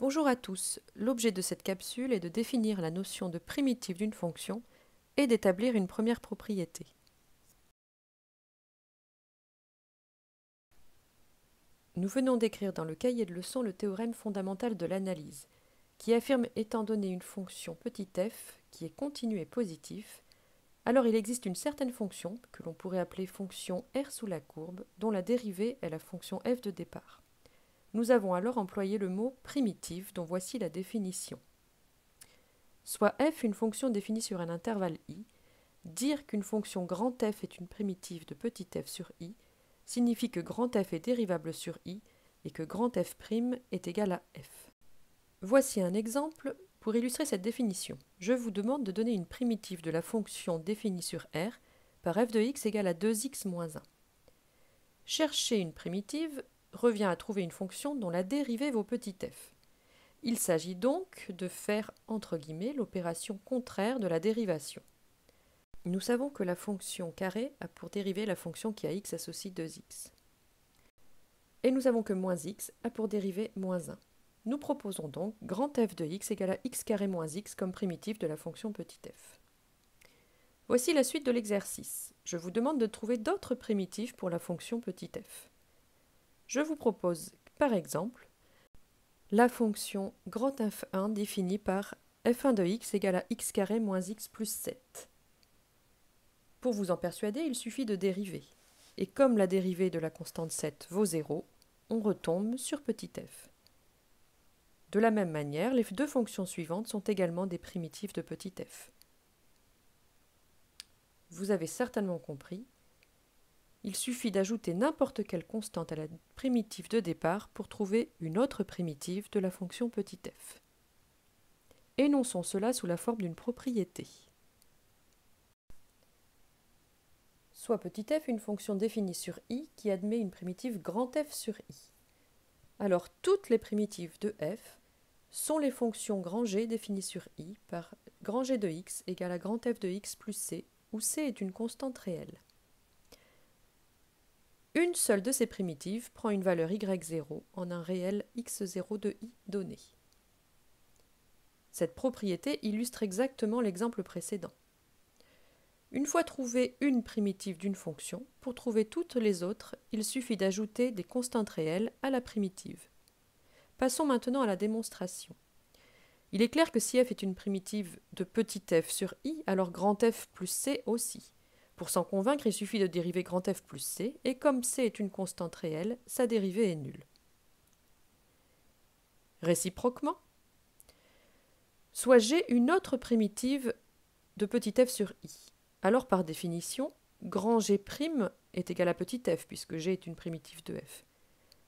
Bonjour à tous, l'objet de cette capsule est de définir la notion de primitive d'une fonction et d'établir une première propriété. Nous venons d'écrire dans le cahier de leçon le théorème fondamental de l'analyse, qui affirme étant donné une fonction petit f qui est continue et positif, alors il existe une certaine fonction, que l'on pourrait appeler fonction r sous la courbe, dont la dérivée est la fonction f de départ. Nous avons alors employé le mot primitive, dont voici la définition. Soit f une fonction définie sur un intervalle i, dire qu'une fonction grand F est une primitive de petit f sur i signifie que grand F est dérivable sur i et que grand F' est égal à f. Voici un exemple pour illustrer cette définition. Je vous demande de donner une primitive de la fonction définie sur R par f de x égale à 2x moins 1. Chercher une primitive revient à trouver une fonction dont la dérivée vaut petit f. Il s'agit donc de faire, entre guillemets, l'opération contraire de la dérivation. Nous savons que la fonction carré a pour dérivée la fonction qui a x associe 2x. Et nous savons que moins x a pour dérivée moins 1. Nous proposons donc grand f de x égale à x carré moins x comme primitive de la fonction petit f. Voici la suite de l'exercice. Je vous demande de trouver d'autres primitives pour la fonction petit f. Je vous propose, par exemple, la fonction grand f1 définie par f1 de x égale à x carré moins x plus 7. Pour vous en persuader, il suffit de dériver. Et comme la dérivée de la constante 7 vaut 0, on retombe sur petit f. De la même manière, les deux fonctions suivantes sont également des primitives de petit f. Vous avez certainement compris, il suffit d'ajouter n'importe quelle constante à la primitive de départ pour trouver une autre primitive de la fonction petit f. Énonçons cela sous la forme d'une propriété. Soit petit f une fonction définie sur i qui admet une primitive grand f sur i. Alors toutes les primitives de f sont les fonctions grand G définies sur i par grand G de x égale à grand f de x plus c, où c est une constante réelle. Une seule de ces primitives prend une valeur y0 en un réel x0 de i donné. Cette propriété illustre exactement l'exemple précédent. Une fois trouvée une primitive d'une fonction, pour trouver toutes les autres, il suffit d'ajouter des constantes réelles à la primitive. Passons maintenant à la démonstration. Il est clair que si f est une primitive de petit f sur i, alors grand F plus c aussi. Pour s'en convaincre, il suffit de dériver grand F plus c, et comme c est une constante réelle, sa dérivée est nulle. Réciproquement, soit G une autre primitive de petit f sur i. Alors par définition, grand G' est égal à petit f, puisque G est une primitive de f.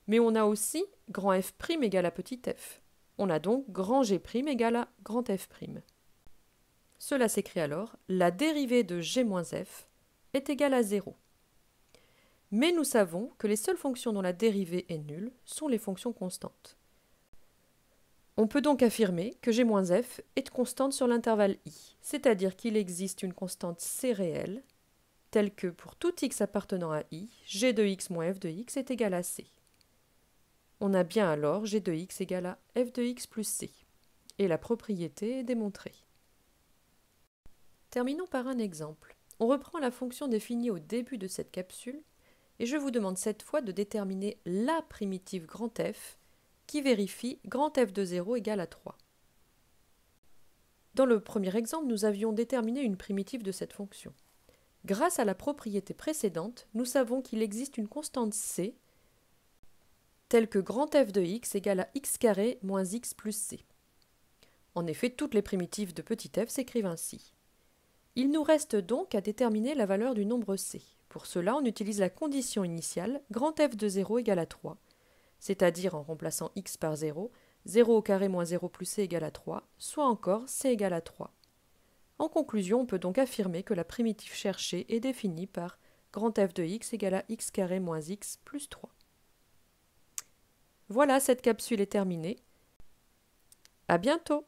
Mais on a aussi grand F' égal à petit f. On a donc grand G' égal à grand F'. Cela s'écrit alors, la dérivée de G moins f est égale à 0. Mais nous savons que les seules fonctions dont la dérivée est nulle sont les fonctions constantes. On peut donc affirmer que g moins f est constante sur l'intervalle i, c'est-à-dire qu'il existe une constante c réelle, telle que pour tout x appartenant à i, g de x moins f de x est égal à c. On a bien alors g de x égale à f de x plus c, et la propriété est démontrée. Terminons par un exemple. On reprend la fonction définie au début de cette capsule, et je vous demande cette fois de déterminer la primitive grand f, qui vérifie grand f de 0 égale à 3. Dans le premier exemple, nous avions déterminé une primitive de cette fonction. Grâce à la propriété précédente, nous savons qu'il existe une constante c, telle que grand f de x égale à x carré moins x plus c. En effet, toutes les primitives de petit f s'écrivent ainsi. Il nous reste donc à déterminer la valeur du nombre c. Pour cela, on utilise la condition initiale grand f de 0 égale à 3, c'est-à-dire en remplaçant x par 0, 0 au carré moins 0 plus c égale à 3, soit encore c égale à 3. En conclusion, on peut donc affirmer que la primitive cherchée est définie par grand f de x égale à x carré moins x plus 3. Voilà, cette capsule est terminée. À bientôt!